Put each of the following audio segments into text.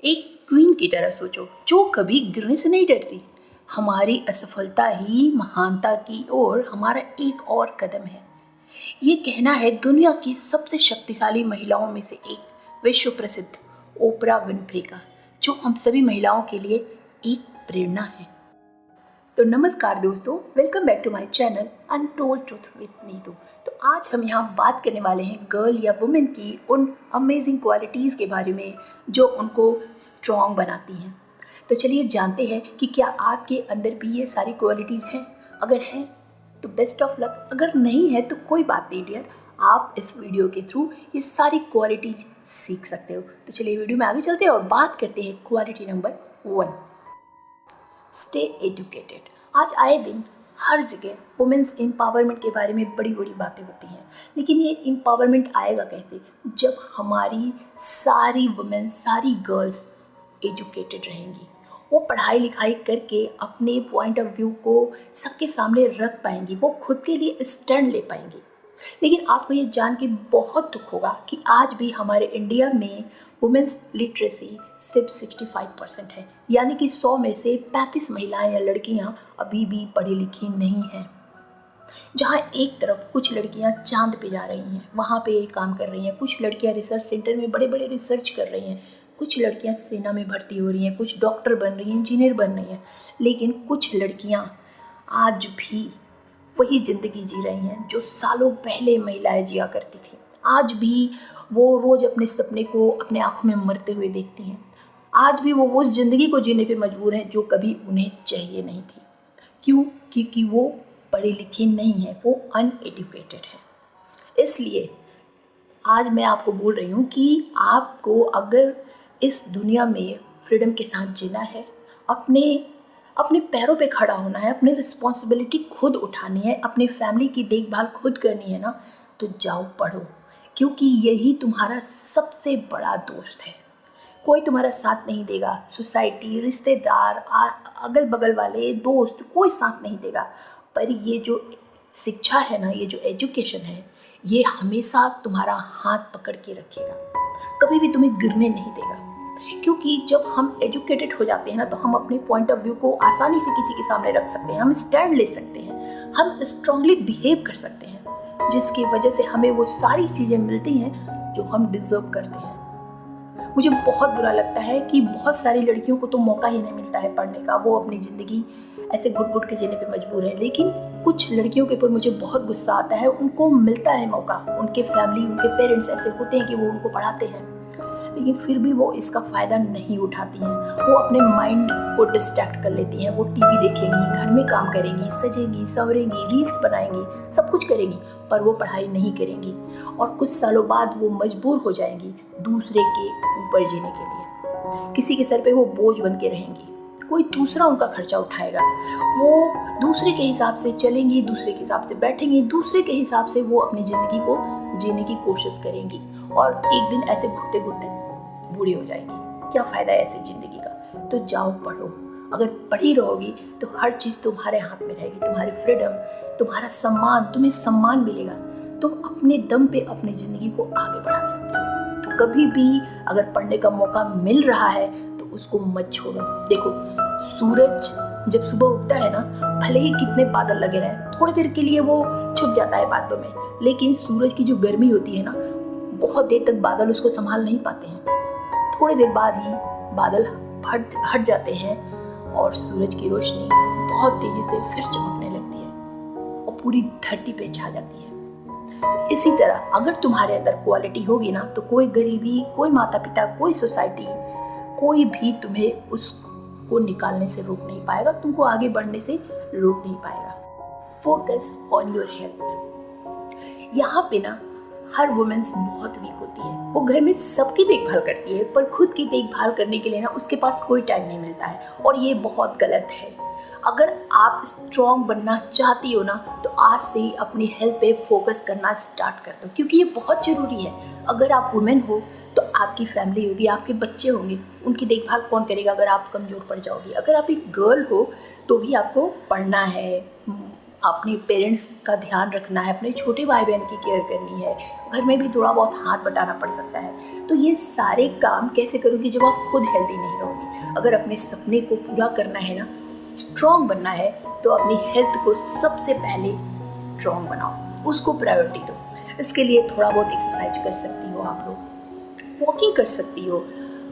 एक क्वीन की तरह सोचो जो कभी गिरने से नहीं डरती। हमारी असफलता ही महानता की ओर हमारा एक और कदम है। ये कहना है दुनिया की सबसे शक्तिशाली महिलाओं में से एक, विश्व प्रसिद्ध ओपरा विनफ्रे का, जो हम सभी महिलाओं के लिए एक प्रेरणा है। तो नमस्कार दोस्तों, welcome back to my channel untold truth with Neetu. तो आज हम यहाँ बात करने वाले हैं गर्ल या वुमेन की उन अमेजिंग क्वालिटीज़ के बारे में जो उनको स्ट्रॉन्ग बनाती हैं। तो चलिए जानते हैं कि क्या आपके अंदर भी ये सारी क्वालिटीज़ हैं। अगर हैं तो बेस्ट ऑफ लक, अगर नहीं है तो कोई बात नहीं डियर, आप इस वीडियो के थ्रू ये सारी क्वालिटीज सीख सकते हो। तो चलिए वीडियो में आगे चलते हैं और बात करते हैं क्वालिटी नंबर 1, स्टे एजुकेटेड। आज आए दिन हर जगह वुमेन्स एम्पावरमेंट के बारे में बड़ी बड़ी बातें होती हैं, लेकिन ये एम्पावरमेंट आएगा कैसे जब हमारी सारी वुमेन्स, सारी गर्ल्स एजुकेटेड रहेंगी। वो पढ़ाई लिखाई करके अपने पॉइंट ऑफ व्यू को सबके सामने रख पाएंगी, वो खुद के लिए स्टैंड ले पाएंगी। लेकिन आपको ये जान के बहुत दुख होगा कि आज भी हमारे इंडिया में वुमेन्स लिटरेसी सिर्फ 65% है, यानी कि 100 में से 35 महिलाएं या लड़कियां अभी भी पढ़ी लिखी नहीं हैं। जहाँ एक तरफ कुछ लड़कियां चांद पे जा रही हैं, वहाँ पे काम कर रही हैं, कुछ लड़कियां रिसर्च सेंटर में बड़े बड़े रिसर्च कर रही हैं, कुछ लड़कियां सेना में भर्ती हो रही हैं, कुछ डॉक्टर बन रही हैं, इंजीनियर बन रही हैं, लेकिन कुछ लड़कियां आज भी वही ज़िंदगी जी रही हैं जो सालों पहले महिलाएं जिया करती थी। आज भी वो रोज़ अपने सपने को अपने आँखों में मरते हुए देखती हैं। आज भी वो उस ज़िंदगी को जीने पे मजबूर हैं जो कभी उन्हें चाहिए नहीं थी। क्यों? क्योंकि वो पढ़ी लिखी नहीं है, वो अनएजुकेटेड है। इसलिए आज मैं आपको बोल रही हूँ कि आपको अगर इस दुनिया में फ्रीडम के साथ जीना है, अपने अपने पैरों पे खड़ा होना है, अपनी रिस्पॉन्सिबिलिटी खुद उठानी है, अपनी फैमिली की देखभाल खुद करनी है ना, तो जाओ पढ़ो, क्योंकि यही तुम्हारा सबसे बड़ा दोस्त है। कोई तुम्हारा साथ नहीं देगा, सोसाइटी, रिश्तेदार, अगल बगल वाले दोस्त, कोई साथ नहीं देगा। पर ये जो शिक्षा है ना, ये जो एजुकेशन है, ये हमेशा तुम्हारा हाथ पकड़ के रखेगा, कभी भी तुम्हें गिरने नहीं देगा। क्योंकि जब हम एजुकेटेड हो जाते हैं ना, तो हम अपने पॉइंट ऑफ व्यू को आसानी से किसी के सामने रख सकते हैं, हम स्टैंड ले सकते हैं, हम स्ट्रांगली बिहेव कर सकते हैं, जिसकी वजह से हमें वो सारी चीज़ें मिलती हैं जो हम डिज़र्व करते हैं। मुझे बहुत बुरा लगता है कि बहुत सारी लड़कियों को तो मौका ही नहीं मिलता है पढ़ने का, वो अपनी ज़िंदगी ऐसे घुट घुट के जीने पे मजबूर है। लेकिन कुछ लड़कियों के ऊपर मुझे बहुत गुस्सा आता है, उनको मिलता है मौका, उनके फैमिली, उनके पेरेंट्स ऐसे होते हैं कि वो उनको पढ़ाते हैं, लेकिन फिर भी वो इसका फ़ायदा नहीं उठाती हैं। वो अपने माइंड को डिस्ट्रैक्ट कर लेती हैं, वो टीवी देखेंगी, घर में काम करेंगी, सजेंगी, संवरेंगी, रील्स बनाएंगी, सब कुछ करेंगी, पर वो पढ़ाई नहीं करेंगी। और कुछ सालों बाद वो मजबूर हो जाएंगी दूसरे के ऊपर जीने के लिए। किसी के सर पे वो बोझ बन के रहेंगी, कोई दूसरा उनका खर्चा उठाएगा, वो दूसरे के हिसाब से चलेंगी, दूसरे के हिसाब से बैठेंगी, दूसरे के हिसाब से वो अपनी ज़िंदगी को जीने की कोशिश करेंगी, और एक दिन ऐसे घुटते घुटते बूढ़ी हो जाएंगी। क्या फ़ायदा है ऐसी ज़िंदगी का? तो जाओ पढ़ो। अगर पढ़ी रहोगी तो हर चीज़ तुम्हारे हाथ में रहेगी, तुम्हारी फ्रीडम, तुम्हारा सम्मान, तुम्हें सम्मान मिलेगा। तुम अपने दम पे अपनी ज़िंदगी को आगे बढ़ा सकते हो। तो कभी भी अगर पढ़ने का मौका मिल रहा है तो उसको मत छोड़ो। देखो, सूरज जब सुबह उगता है ना, भले ही कितने बादल लगे रहें, थोड़ी देर के लिए वो छुप जाता है बादलों में, लेकिन सूरज की जो गर्मी होती है ना, बहुत देर तक बादल उसको संभाल नहीं पाते हैं। थोड़ी देर बाद ही बादल हट जाते हैं और सूरज की रोशनी बहुत तेजी से फिर चमकने लगती है और पूरी धरती पे छा जाती है। तो इसी तरह अगर तुम्हारे अंदर क्वालिटी होगी ना, तो कोई गरीबी, कोई माता पिता, कोई सोसाइटी, कोई भी तुम्हें उसको निकालने से रोक नहीं पाएगा, तुमको आगे बढ़ने से रोक नहीं पाएगा। Focus on your health. यहाँ पे ना हर वुमेन्स बहुत वीक होती है, वो घर में सबकी देखभाल करती है, पर खुद की देखभाल करने के लिए ना उसके पास कोई टाइम नहीं मिलता है, और ये बहुत गलत है। अगर आप स्ट्रॉन्ग बनना चाहती हो ना, तो आज से ही अपनी हेल्थ पे फोकस करना स्टार्ट कर दो, क्योंकि ये बहुत ज़रूरी है। अगर आप वुमेन हो तो आपकी फैमिली होगी, आपके बच्चे होंगे, उनकी देखभाल कौन करेगा अगर आप कमज़ोर पड़ जाओगी? अगर आप एक गर्ल हो तो भी आपको पढ़ना है, अपने पेरेंट्स का ध्यान रखना है, अपने छोटे भाई बहन की केयर करनी है, घर में भी थोड़ा बहुत हाथ बटाना पड़ सकता है। तो ये सारे काम कैसे करोगी जब आप खुद हेल्दी नहीं रहोगी? अगर अपने सपने को पूरा करना है ना, स्ट्रॉन्ग बनना है, तो अपनी हेल्थ को सबसे पहले स्ट्रॉन्ग बनाओ, उसको प्रायोरिटी दो। इसके लिए थोड़ा बहुत एक्सरसाइज कर सकती हो आप लोग, वॉकिंग कर सकती हो,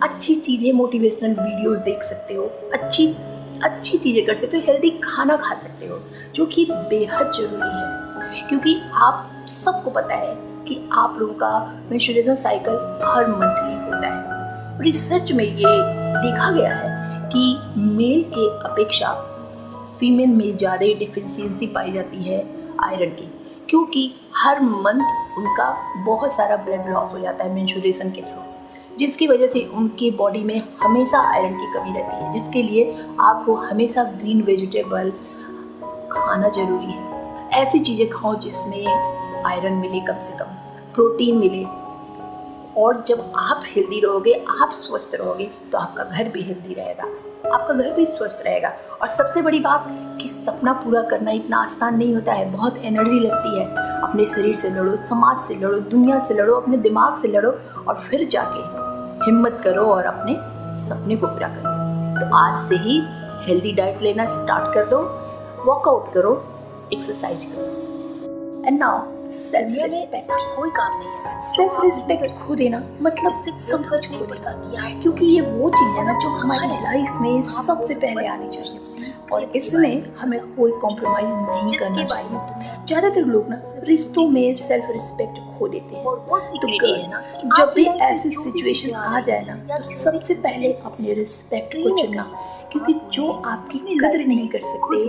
अच्छी चीज़ें मोटिवेशनल वीडियोस देख सकते हो, अच्छी अच्छी चीज़ें कर सकते हो, हेल्दी खाना खा सकते हो, जो कि बेहद ज़रूरी है। क्योंकि आप सबको पता है कि आप लोगों का मेंस्ट्रुएशन साइकिल हर मंथली होता है। रिसर्च में ये देखा गया है कि मेल के अपेक्षा फीमेल में ज़्यादा डिफिशियंसी पाई जाती है आयरन की, क्योंकि हर मंथ उनका बहुत सारा ब्लड लॉस हो जाता है मेंस्ट्रुएशन के थ्रू, जिसकी वजह से उनके बॉडी में हमेशा आयरन की कमी रहती है, जिसके लिए आपको हमेशा ग्रीन वेजिटेबल खाना ज़रूरी है। ऐसी चीज़ें खाओ जिसमें आयरन मिले, कम से कम प्रोटीन मिले। और जब आप हेल्दी रहोगे, आप स्वस्थ रहोगे, तो आपका घर भी हेल्दी रहेगा, आपका घर भी स्वस्थ रहेगा। और सबसे बड़ी बात कि सपना पूरा करना इतना आसान नहीं होता है, बहुत एनर्जी लगती है। अपने शरीर से लड़ो, समाज से लड़ो, दुनिया से लड़ो, अपने दिमाग से लड़ो, और फिर जाके हिम्मत करो और अपने सपने को पूरा करो। तो आज से ही हेल्दी डाइट लेना स्टार्ट कर दो, वर्कआउट करो, एक्सरसाइज करो। And now self respect. कोई काम नहीं है। सेल्फ रिस्पेक्ट खो देना मतलब सब कुछ खो देना, क्योंकि ये वो चीज़ है ना जो हमारी लाइफ में सबसे पहले आनी चाहिए, और इसमें हमें कोई कॉम्प्रोमाइज नहीं करना चाहिए। ज़्यादातर लोग ना रिश्तों में सेल्फ रिस्पेक्ट खो देते हैं। तो जब भी ऐसी सिचुएशन आ जाए ना, तो सबसे पहले अपने रिस्पेक्ट को चुनना, क्योंकि जो आपकी कदर नहीं कर सकते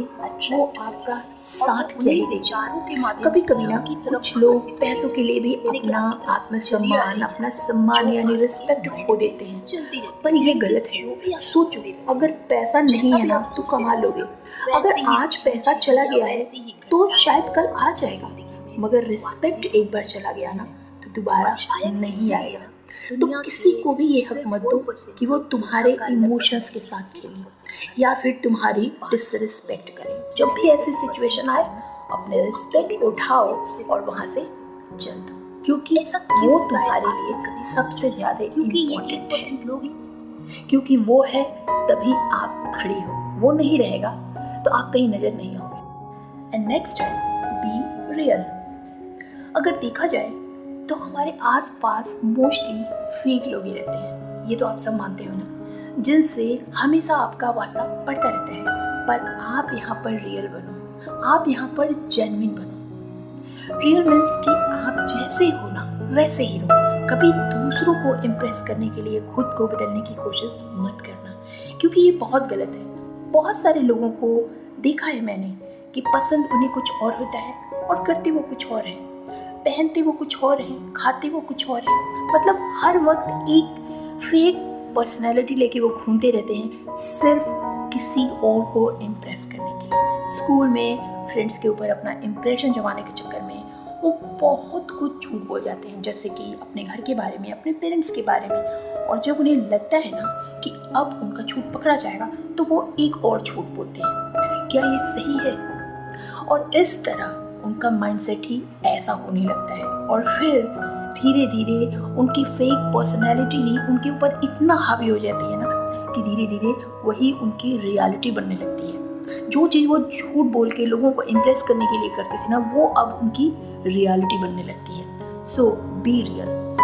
वो आपका साथ क्या ही देगा। कभी कभी ना कुछ लोग पैसों के लिए भी अपना आत्मसम्मान, अपना सम्मान यानी रिस्पेक्ट खो देते हैं, पर यह गलत है। सोचो, अगर पैसा नहीं है ना तो कमा लोगे, अगर आज पैसा चला गया है तो शायद कल आ जाएगा, मगर रिस्पेक्ट एक बार चला गया ना तो दोबारा नहीं आएगा। तो किसी को भी ये हक मत दो कि वो तुम्हारे इमोशंस के साथ खेले या फिर तुम्हारी डिसरिस्पेक्ट करे। जब भी ऐसी सिचुएशन आए, अपने रिस्पेक्ट को उठाओ और वहाँ से चल दो, क्योंकि वो तुम्हारे लिए सबसे ज़्यादा इम्पोर्टेंट है। क्योंकि वो है तभी आप खड़ी हो, वो नहीं रहेगा तो आप कहीं नज़र नहीं होगे। एंड नेक्स्ट है बी रियल। अगर देखा जाए तो हमारे आसपास मोस्टली फेक लोग ही रहते हैं, ये तो आप सब मानते हो ना, जिनसे हमेशा आपका वास्ता पड़ता रहता है। पर आप यहाँ पर रियल बनो, आप यहाँ पर जेन्युइन बनो। रियल मीन्स कि आप जैसे हो ना वैसे ही रहो। कभी दूसरों को इम्प्रेस करने के लिए खुद को बदलने की कोशिश मत करना, क्योंकि ये बहुत गलत है। बहुत सारे लोगों को देखा है मैंने कि पसंद उन्हें कुछ और होता है और करते वो कुछ और है, पहनते वो कुछ और है, खाते वो कुछ और है। मतलब हर वक्त एक फेक पर्सनैलिटी लेके वो घूमते रहते हैं, सिर्फ किसी और को इम्प्रेस करने के लिए। स्कूल में फ्रेंड्स के ऊपर अपना इम्प्रेशन जमाने के चक्कर में वो बहुत कुछ झूठ बोल जाते हैं, जैसे कि अपने घर के बारे में, अपने पेरेंट्स के बारे में। और जब उन्हें लगता है ना कि अब उनका झूठ पकड़ा जाएगा तो वो एक और झूठ बोलते हैं। क्या ये सही है? और इस तरह उनका माइंडसेट ही ऐसा होने लगता है, और फिर धीरे धीरे उनकी फेक पर्सनैलिटी ही उनके ऊपर इतना हावी हो जाती है ना कि धीरे धीरे वही उनकी रियलिटी बनने लगती है। जो चीज़ वो झूठ बोल के लोगों को इम्प्रेस करने के लिए करते थे ना, वो अब उनकी रियलिटी बनने लगती है। सो बी रियल।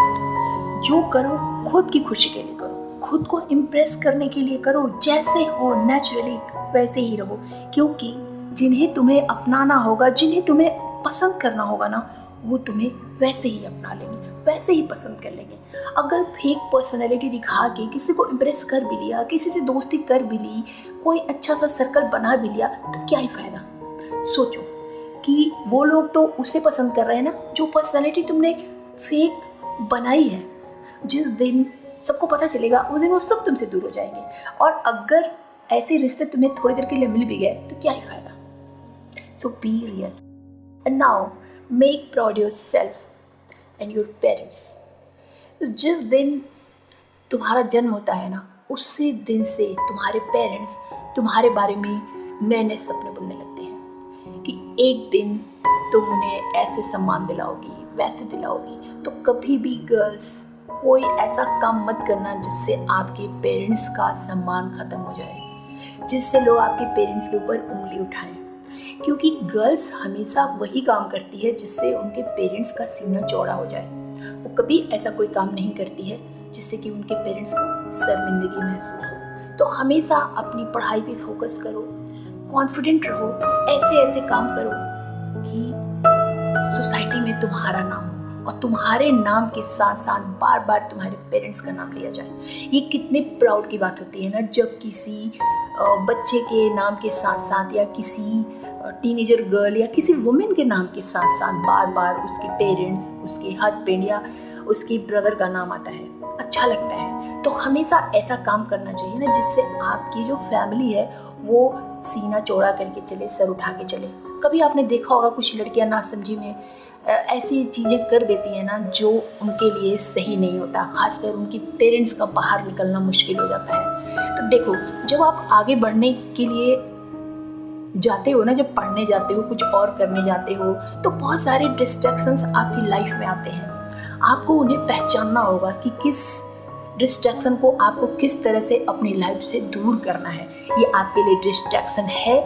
जो करो खुद की खुशी के लिए करो, खुद को इम्प्रेस करने के लिए करो। जैसे हो नेचुरली वैसे ही रहो, क्योंकि जिन्हें तुम्हें अपनाना होगा, जिन्हें तुम्हें पसंद करना होगा ना, वो तुम्हें वैसे ही अपना लेंगे, वैसे ही पसंद कर लेंगे। अगर फेक पर्सनैलिटी दिखा के किसी को इम्प्रेस कर भी लिया, किसी से दोस्ती कर भी ली, कोई अच्छा सा सर्कल बना भी लिया, तो क्या ही फ़ायदा। सोचो कि वो लोग तो उसे पसंद कर रहे हैं ना जो पर्सनैलिटी तुमने फेक बनाई है। जिस दिन सबको पता चलेगा उस दिन वो सब तुमसे दूर हो जाएंगे। और अगर ऐसे रिश्ते तुम्हें थोड़ी देर के लिए मिल भी गए तो क्या ही फ़ायदा। So be real. And now make proud yourself and your parents. तो जिस दिन तुम्हारा जन्म होता है ना, उसी दिन से तुम्हारे पेरेंट्स तुम्हारे बारे में नए नए सपने बुनने लगते हैं कि एक दिन तुम उन्हें ऐसे सम्मान दिलाओगी, वैसे दिलाओगी, तो कभी भी गर्ल्स कोई ऐसा काम मत करना जिससे आपके पेरेंट्स का सम्मान खत्म हो जाए, जिससे लोग आपके पेरेंट्स के ऊपर उंगली उठाएं। क्योंकि गर्ल्स हमेशा वही काम करती है जिससे उनके पेरेंट्स का सीना चौड़ा हो जाए। वो कभी ऐसा कोई काम नहीं करती है जिससे कि उनके पेरेंट्स को शर्मिंदगी महसूस हो। तो हमेशा अपनी पढ़ाई पे फोकस करो, कॉन्फिडेंट रहो, ऐसे ऐसे काम करो कि सोसाइटी में तुम्हारा नाम हो और तुम्हारे नाम के साथ साथ बार बार तुम्हारे पेरेंट्स का नाम लिया जाए। ये कितने प्राउड की बात होती है ना, जब किसी बच्चे के नाम के साथ साथ या किसी टीनेजर गर्ल या किसी वुमेन के नाम के साथ साथ बार बार उसके पेरेंट्स, उसके हस्बैंड या उसके ब्रदर का नाम आता है, अच्छा लगता है। तो हमेशा ऐसा काम करना चाहिए ना जिससे आपकी जो फैमिली है वो सीना चौड़ा करके चले, सर उठा के चले। कभी आपने देखा होगा कुछ लड़कियां नासमझी में ऐसी चीज़ें कर देती हैं ना जो उनके लिए सही नहीं होता, खासकर उनके पेरेंट्स का बाहर निकलना मुश्किल हो जाता है। तो देखो, जब आप आगे बढ़ने के लिए जाते हो ना, जब पढ़ने जाते हो, कुछ और करने जाते हो, तो बहुत सारे डिस्ट्रैक्शंस आपकी लाइफ में आते हैं। आपको उन्हें पहचानना होगा कि किस डिस्ट्रैक्शन को आपको किस तरह से अपनी लाइफ से दूर करना है। ये आपके लिए डिस्ट्रैक्शन है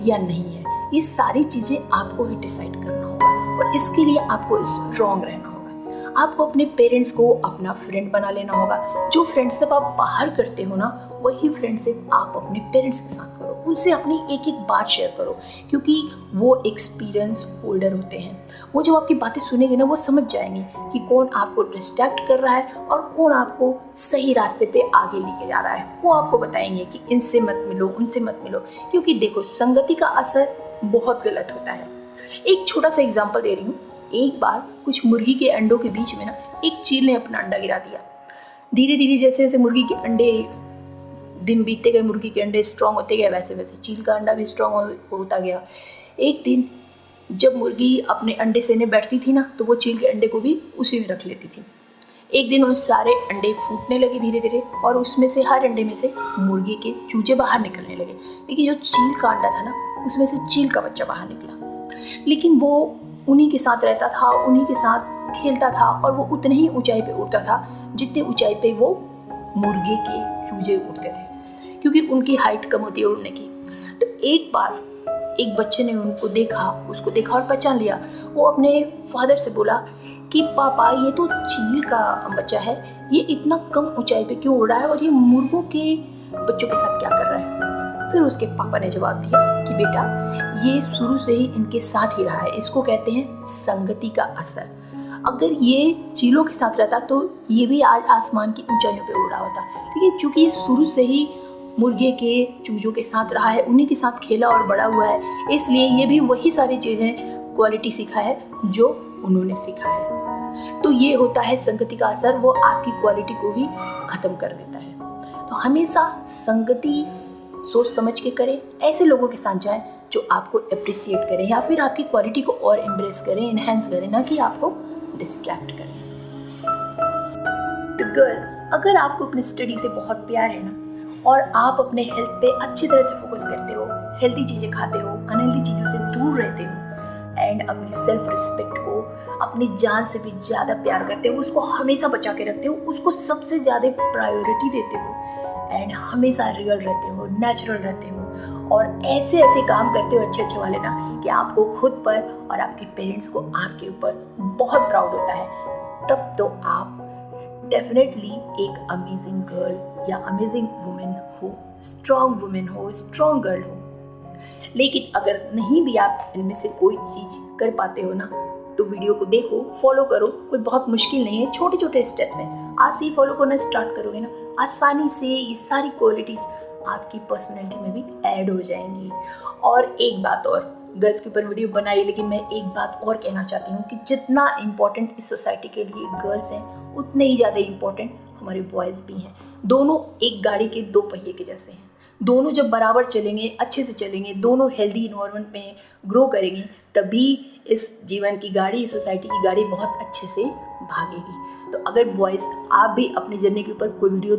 या नहीं है, ये सारी चीज़ें आपको ही डिसाइड करना होगा। और इसके लिए आपको स्ट्रॉन्ग रहना होगा। आपको अपने पेरेंट्स को अपना फ्रेंड बना लेना होगा। जो फ्रेंडशिप आप बाहर करते हो ना, वही फ्रेंडशिप आप अपने पेरेंट्स के साथ करो। उनसे अपनी एक एक बात शेयर करो, क्योंकि वो एक्सपीरियंस होल्डर होते हैं। वो जब आपकी बातें सुनेंगे ना, वो समझ जाएंगे कि कौन आपको डिस्ट्रैक्ट कर रहा है और कौन आपको सही रास्ते पे आगे लेके जा रहा है। वो आपको बताएंगे कि इनसे मत मिलो, उनसे मत मिलो, क्योंकि देखो, संगति का असर बहुत गलत होता है। एक छोटा सा एग्जांपल दे रही हूँ। एक बार कुछ मुर्गी के अंडों के बीच में ना एक चील ने अपना अंडा गिरा दिया। धीरे धीरे जैसे जैसे मुर्गी के अंडे दिन बीतते गए, मुर्गी के अंडे स्ट्रांग होते गए, वैसे वैसे चील का अंडा भी स्ट्रांग होता गया। एक दिन जब मुर्गी अपने अंडे सेने बैठती थी ना, तो वो चील के अंडे को भी उसी में रख लेती थी। एक दिन उन सारे अंडे फूटने लगे धीरे धीरे, और उसमें से हर अंडे में से मुर्गी के चूजे बाहर निकलने लगे। लेकिन जो चील का अंडा था ना, उसमें से चील का बच्चा बाहर निकला। लेकिन वो उन्हीं के साथ रहता था, उन्हीं के साथ खेलता था, और वो उतने ही ऊंचाई पे उड़ता था जितने ऊंचाई पे वो मुर्गे के चूजे उड़ते थे, क्योंकि उनकी हाइट कम होती है उड़ने की। तो एक बार एक बच्चे ने उसको देखा और पहचान लिया। वो अपने फादर से बोला कि पापा, ये तो चील का बच्चा है, ये इतना कम ऊंचाई पे क्यों उड़ रहा है और ये मुर्गों के बच्चों के साथ क्या कर रहा है। फिर उसके पापा ने जवाब दिया कि बेटा, ये शुरू से ही इनके साथ ही रहा है, इसको कहते हैं संगति का असर। अगर ये चीलों के साथ रहता तो ये भी आज आसमान की ऊंचाइयों पे उड़ रहा होता, लेकिन चूंकि ये शुरू से ही मुर्गे के चूजों के साथ रहा है, उन्हीं के साथ खेला और बड़ा हुआ है, इसलिए ये भी वही सारी चीज़ें क्वालिटी सीखा है जो उन्होंने सीखा है। तो ये होता है संगति का असर, वो आपकी क्वालिटी को भी ख़त्म कर देता है। तो हमेशा संगति सोच समझ के करें, ऐसे लोगों के साथ जाएं जो आपको अप्रिशिएट करें या फिर आपकी क्वालिटी को और एम्ब्रेस करें, इन्हेंस करें, ना कि आपको डिस्ट्रैक्ट करें। तो गर्ल, अगर आपको अपनी स्टडी से बहुत प्यार है ना, और आप अपने हेल्थ पे अच्छी तरह से फोकस करते हो, हेल्दी चीज़ें खाते हो, अनहेल्दी चीज़ों से दूर रहते हो, एंड अपनी सेल्फ रिस्पेक्ट को अपनी जान से भी ज़्यादा प्यार करते हो, उसको हमेशा बचा के रखते हो, उसको सबसे ज़्यादा प्रायोरिटी देते हो, एंड हमेशा रियल रहते हो, नेचुरल रहते हो, और ऐसे ऐसे काम करते हो अच्छे अच्छे वाले ना, कि आपको खुद पर और आपके पेरेंट्स को आपके ऊपर बहुत प्राउड होता है, तब तो आप डेफिनेटली एक अमेजिंग गर्ल या अमेजिंग वुमेन हो, स्ट्रॉन्ग वुमेन हो, स्ट्रॉन्ग गर्ल हो। लेकिन अगर नहीं भी आप इनमें से कोई चीज़ कर पाते हो ना, तो वीडियो को देखो, फॉलो करो, कोई बहुत मुश्किल नहीं है, छोटे छोटे स्टेप्स हैं। आज से ही फॉलो करना स्टार्ट करोगे ना, आसानी से ये सारी क्वालिटीज़ आपकी पर्सनैलिटी में भी ऐड हो जाएंगी। और एक बात और, गर्ल्स के ऊपर वीडियो बनाई, लेकिन मैं एक बात और कहना चाहती हूँ कि जितना इम्पोर्टेंट इस सोसाइटी के लिए गर्ल्स हैं, उतने ही ज़्यादा इम्पोर्टेंट हमारे बॉयज़ भी हैं। दोनों एक गाड़ी के दो पहिए के जैसे हैं। दोनों जब बराबर चलेंगे, अच्छे से चलेंगे, दोनों हेल्दी इन्वायरमेंट में ग्रो करेंगे, तभी इस जीवन की गाड़ी, इस सोसाइटी की गाड़ी बहुत अच्छे से भागेगी। तो अगर बॉयज़ आप भी अपनी जर्नी के ऊपर कोई वीडियो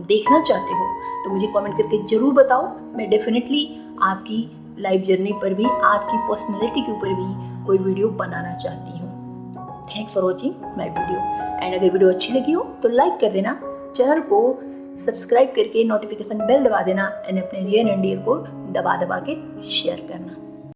देखना चाहते हो, तो मुझे कमेंट करके ज़रूर बताओ। मैं डेफिनेटली आपकी लाइफ जर्नी पर भी, आपकी पर्सनैलिटी के ऊपर भी कोई वीडियो बनाना चाहती हूँ। Thanks for watching my video. And अगर वीडियो अच्छी लगी हो तो लाइक कर देना, चैनल को सब्सक्राइब करके नोटिफिकेशन बेल दबा देना एंड अपने नियर एंड डियर को दबा के शेयर करना।